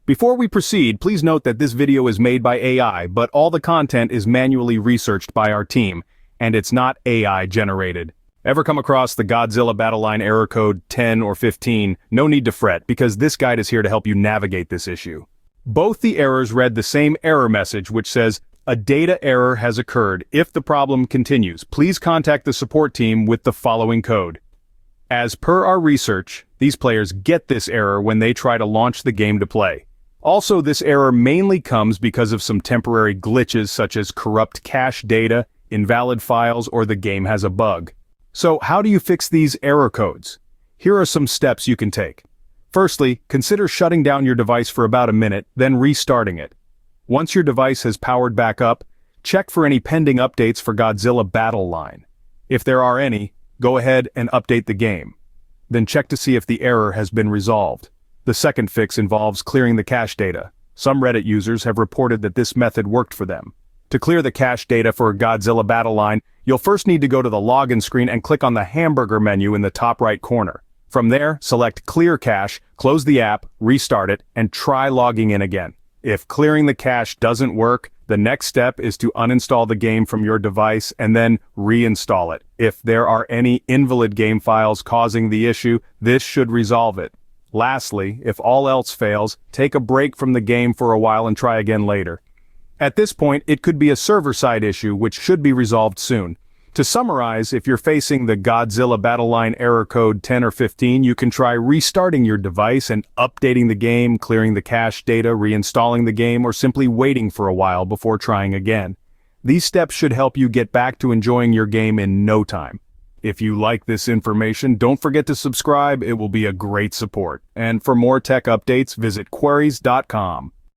Before we proceed, please note that this video is made by AI, but all the content is manually researched by our team, and it's not AI generated. Ever come across the Godzilla battle line error code 10 or 15? No need to fret, because this guide is here to help you navigate this issue. Both the errors read the same error message, which says, "A data error has occurred. If the problem continues, please contact the support team with the following code." As per our research, these players get this error when they try to launch the game to play. Also, this error mainly comes because of some temporary glitches such as corrupt cache data, invalid files, or the game has a bug. So how do you fix these error codes? Here are some steps you can take. Firstly, consider shutting down your device for about a minute, then restarting it. Once your device has powered back up, check for any pending updates for Godzilla Battle Line. If there are any, go ahead and update the game. Then check to see if the error has been resolved. The second fix involves clearing the cache data. Some Reddit users have reported that this method worked for them. To clear the cache data for Godzilla Battle Line, you'll first need to go to the login screen and click on the hamburger menu in the top right corner. From there, select Clear Cache, close the app, restart it, and try logging in again. If clearing the cache doesn't work, the next step is to uninstall the game from your device and then reinstall it. If there are any invalid game files causing the issue, this should resolve it. Lastly, if all else fails, take a break from the game for a while and try again later. At this point, it could be a server-side issue which should be resolved soon. To summarize, if you're facing the Godzilla Battle Line error code 10 or 15, you can try restarting your device and updating the game, clearing the cache data, reinstalling the game, or simply waiting for a while before trying again. These steps should help you get back to enjoying your game in no time. If you like this information, don't forget to subscribe. It will be a great support. And for more tech updates, visit queries.com.